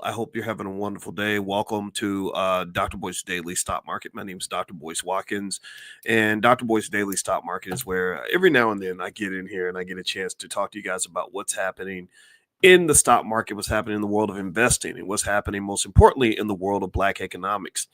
I hope you're having a wonderful day. Welcome to Dr. Boyce Daily Stock Market. My name is Dr. Boyce Watkins, and Dr. Boyce Daily Stock Market is where every now and then I get in here and I get a chance to talk to you guys about what's happening in the stock market, what's happening in the world of investing, and what's happening most importantly in the world of Black economics.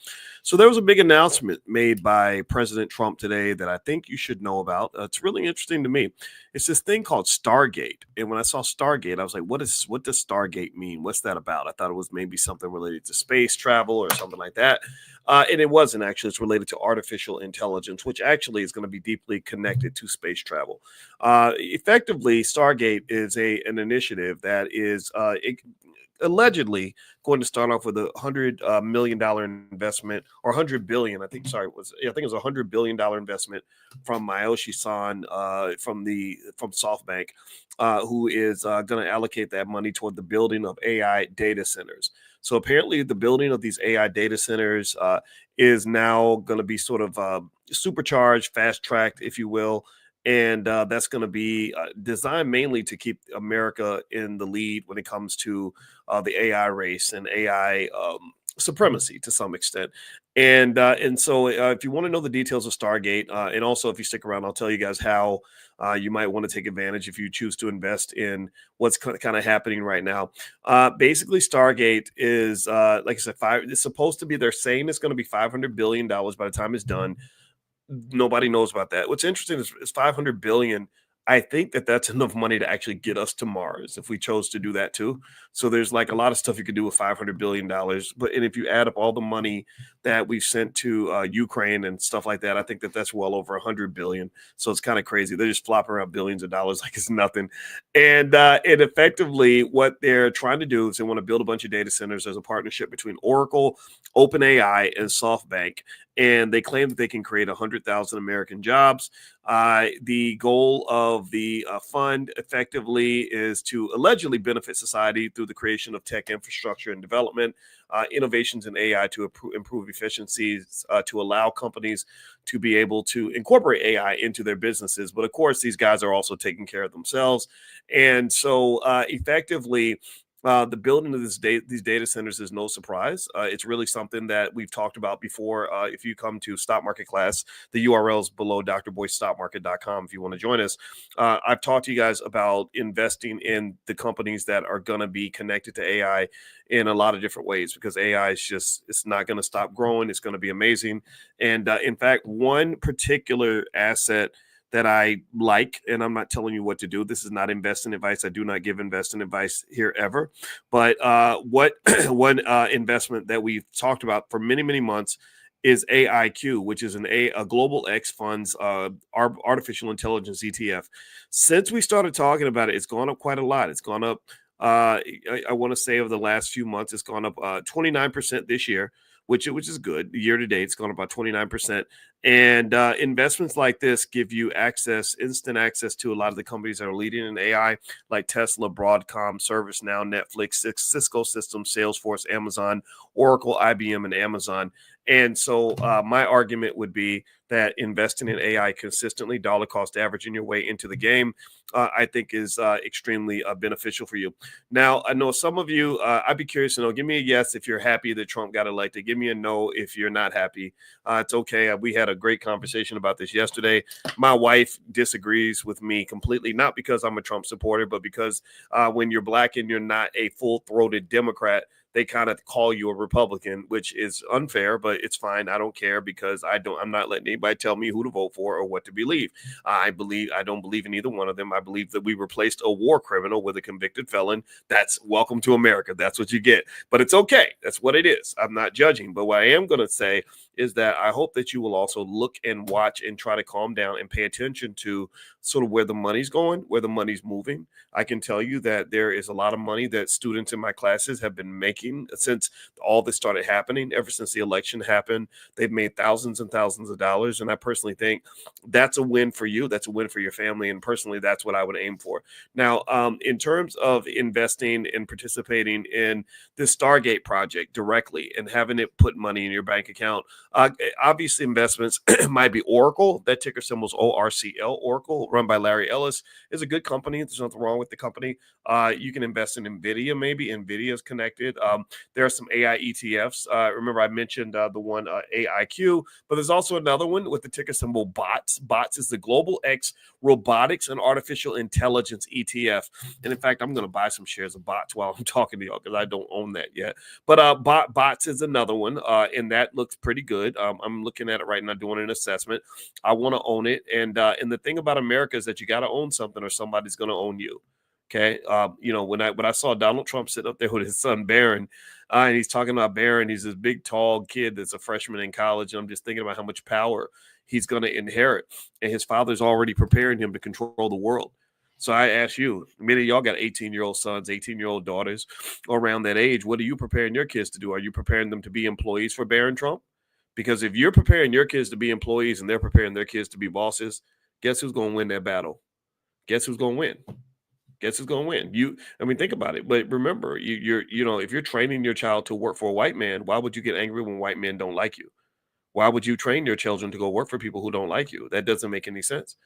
So there was a big announcement made by President Trump today that I think you should know about. It's really interesting to me. It's this thing called Stargate. And when I saw Stargate, I was like, what does Stargate mean? What's that about? I thought it was maybe something related to space travel or something like that. And it wasn't actually. It's related to artificial intelligence, which actually is going to be deeply connected to space travel. Effectively, Stargate is an initiative that is allegedly going to start off with $100 million investment, or 100 billion. I think it was $100 billion investment from Mayoshi-san from SoftBank, who is going to allocate that money toward the building of AI data centers. So apparently, the building of these AI data centers is now going to be sort of supercharged, fast tracked, if you will. And that's going to be designed mainly to keep America in the lead when it comes to the AI race and AI supremacy to some extent. And so if you want to know the details of Stargate, and also if you stick around, I'll tell you guys how you might want to take advantage if you choose to invest in what's kind of happening right now. Basically, Stargate is, like I said, it's supposed to be, they're saying it's going to be $500 billion by the time it's done. Nobody knows about that. What's interesting is 500 billion. I think that's enough money to actually get us to Mars if we chose to do that too. So there's like a lot of stuff you could do with $500 billion. And if you add up all the money that we've sent to Ukraine and stuff like that, I think that's well over 100 billion. So it's kind of crazy. They're just flopping around billions of dollars like it's nothing. And effectively what they're trying to do is they want to build a bunch of data centers. There's a partnership between Oracle, OpenAI, and SoftBank. And they claim that they can create 100,000 American jobs. The goal of the fund effectively is to allegedly benefit society through the creation of tech infrastructure and development, innovations in AI to improve efficiencies, to allow companies to be able to incorporate AI into their businesses. But of course, these guys are also taking care of themselves. And so effectively, the building of these data centers is no surprise. It's really something that we've talked about before. If you come to stock market class, the URL's below drboystockmarket.com if you want to join us. I've talked to you guys about investing in the companies that are going to be connected to AI in a lot of different ways, because AI is it's not going to stop growing. It's going to be amazing. And in fact, one particular asset that I like, and I'm not telling you what to do. This is not investing advice. I do not give investing advice here ever. But one investment that we've talked about for many, many months is AIQ, which is a Global X Funds artificial intelligence ETF. Since we started talking about it, it's gone up quite a lot. It's gone up, I want to say over the last few months, it's gone up 29% this year, which is good. Year to date, it's gone up about 29%. And investments like this give you instant access to a lot of the companies that are leading in AI, like Tesla, Broadcom, ServiceNow, Netflix, Cisco Systems, Salesforce, Amazon, Oracle, IBM, and Amazon. And so my argument would be that investing in AI consistently, dollar cost averaging your way into the game, I think is extremely beneficial for you. Now, I know some of you, I'd be curious to know, give me a yes if you're happy that Trump got elected. Give me a no if you're not happy. It's okay. We had a great conversation about this yesterday. My wife disagrees with me completely, not because I'm a Trump supporter, but because when you're Black and you're not a full-throated Democrat, they kind of call you a Republican, which is unfair, but it's fine. I don't care, because I'm not letting anybody tell me who to vote for or what to believe. I don't believe in either one of them. I believe that we replaced a war criminal with a convicted felon. That's welcome to America. That's what you get. But it's okay. That's what it is. I'm not judging. But what I am going to say is that I hope that you will also look and watch and try to calm down and pay attention to sort of where the money's going, where the money's moving. I can tell you that there is a lot of money that students in my classes have been making since all this started happening. Ever since the election happened, they've made thousands and thousands of dollars. And I personally think that's a win for you. That's a win for your family. And personally, that's what I would aim for. Now, in terms of investing and participating in this Stargate project directly and having it put money in your bank account, obviously investments might be Oracle. That ticker symbol is ORCL, Oracle. run by Larry Ellis, is a good company. There's nothing wrong with the company. You can invest in NVIDIA, maybe. NVIDIA is connected. There are some AI ETFs. Remember, I mentioned the one AIQ, but there's also another one with the ticker symbol BOTS. BOTS is the Global X Robotics and Artificial Intelligence ETF. And in fact, I'm going to buy some shares of BOTS while I'm talking to y'all because I don't own that yet. But BOTS is another one, and that looks pretty good. I'm looking at it right now, doing an assessment. I want to own it. And the thing about America is that you got to own something or somebody's going to own you. Okay. When I saw Donald Trump sit up there with his son Barron, and he's talking about Barron, he's this big, tall kid that's a freshman in college. And I'm just thinking about how much power he's going to inherit. And his father's already preparing him to control the world. So I ask you, many of y'all got 18-year-old sons, 18-year-old daughters around that age. What are you preparing your kids to do? Are you preparing them to be employees for Barron Trump? Because if you're preparing your kids to be employees and they're preparing their kids to be bosses, guess who's going to win that battle? Guess who's going to win? Guess who's going to win? Think about it. But remember, if you're training your child to work for a white man, why would you get angry when white men don't like you? Why would you train your children to go work for people who don't like you? That doesn't make any sense.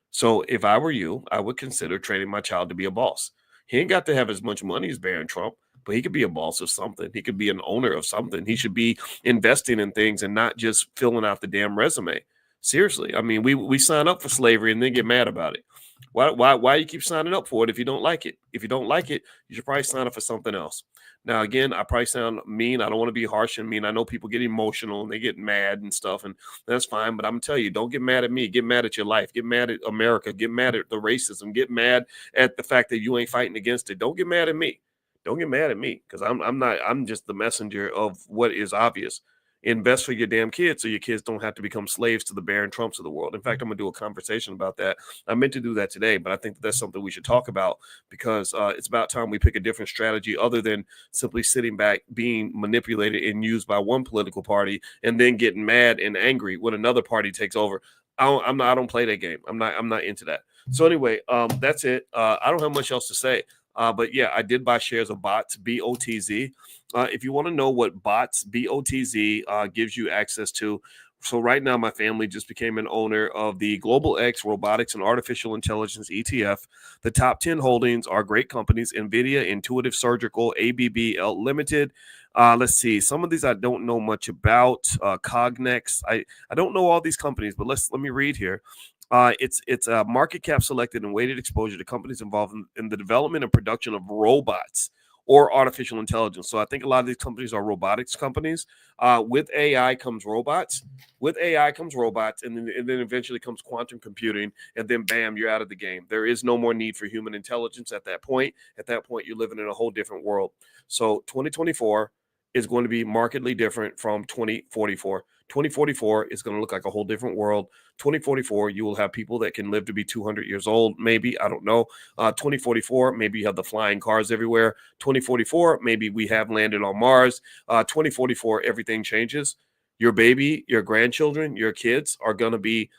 So if I were you, I would consider training my child to be a boss. He ain't got to have as much money as Barron Trump, but he could be a boss of something. He could be an owner of something. He should be investing in things and not just filling out the damn resume. Seriously. We sign up for slavery and then get mad about it. Why you keep signing up for it if you don't like it? If you don't like it, you should probably sign up for something else. Now, again, I probably sound mean. I don't want to be harsh and mean. I know people get emotional and they get mad and stuff, and that's fine. But I'm going to tell you, don't get mad at me. Get mad at your life. Get mad at America. Get mad at the racism. Get mad at the fact that you ain't fighting against it. Don't get mad at me. Don't get mad at me because I'm just the messenger of what is obvious. Invest for your damn kids so your kids don't have to become slaves to the Barron Trumps of the world. In fact, I'm going to do a conversation about that. I meant to do that today, but I think that's something we should talk about because it's about time we pick a different strategy other than simply sitting back, being manipulated and used by one political party and then getting mad and angry when another party takes over. I don't play that game. I'm not into that. So anyway, that's it. I don't have much else to say. But yeah, I did buy shares of BOTS, BOTZ. If you want to know what BOTS, BOTZ, gives you access to, so right now my family just became an owner of the Global X Robotics and Artificial Intelligence ETF. The top 10 holdings are great companies: NVIDIA, Intuitive Surgical, ABB Limited. Let's see. Some of these I don't know much about. Cognex. I don't know all these companies, but let me read here. It's a market cap selected and weighted exposure to companies involved in the development and production of robots or artificial intelligence. So I think a lot of these companies are robotics companies. With AI comes robots. With AI comes robots, and then eventually comes quantum computing, and then bam, you're out of the game. There is no more need for human intelligence at that point. At that point, you're living in a whole different world. So 2024 is going to be markedly different from 2044. 2044 is going to look like a whole different world. 2044, you will have people that can live to be 200 years old, maybe. I don't know. 2044, maybe you have the flying cars everywhere. 2044, maybe we have landed on Mars. 2044, everything changes. Your baby, your grandchildren, your kids are going to be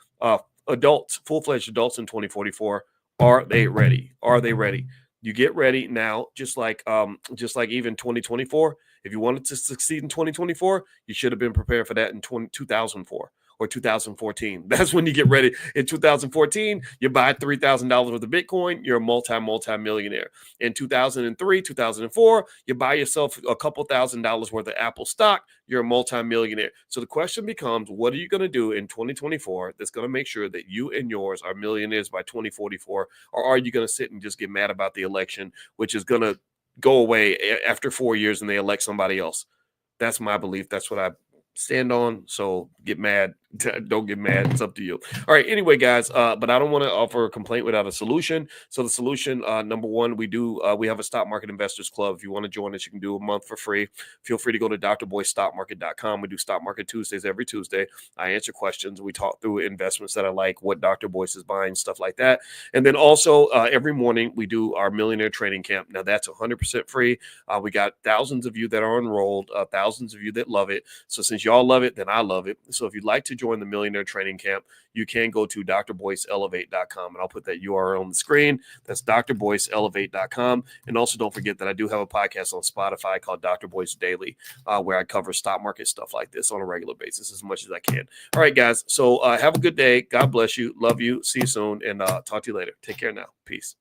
adults, full-fledged adults in 2044. Are they ready? Are they ready? You get ready now, just like even 2024. If you wanted to succeed in 2024, you should have been prepared for that in 2004 or 2014. That's when you get ready. In 2014, you buy $3,000 worth of Bitcoin, you're a multi-millionaire. In 2003, 2004, you buy yourself a couple $1,000s worth of Apple stock, you're a multi-millionaire. So the question becomes, what are you going to do in 2024 that's going to make sure that you and yours are millionaires by 2044? Or are you going to sit and just get mad about the election, which is going to go away after 4 years and they elect somebody else? That's my belief. That's what I stand on. So get mad. Don't get mad. It's up to you. All right. Anyway, guys, but I don't want to offer a complaint without a solution. So the solution, number one, we have a stock market investors club. If you want to join us, you can do a month for free. Feel free to go to drboystockmarket.com. We do stock market Tuesdays every Tuesday. I answer questions. We talk through investments that I like, what Dr. Boyce is buying, stuff like that. And then also every morning we do our millionaire training camp. Now that's 100% free. We got thousands of you that are enrolled, thousands of you that love it. So since y'all love it, then I love it. So if you'd like to join the Millionaire Training Camp, you can go to drboyceelevate.com, and I'll put that URL on the screen. That's drboyceelevate.com. And also don't forget that I do have a podcast on Spotify called Dr. Boyce Daily, where I cover stock market stuff like this on a regular basis as much as I can. All right, guys. So have a good day. God bless you. Love you. See you soon. And talk to you later. Take care now. Peace.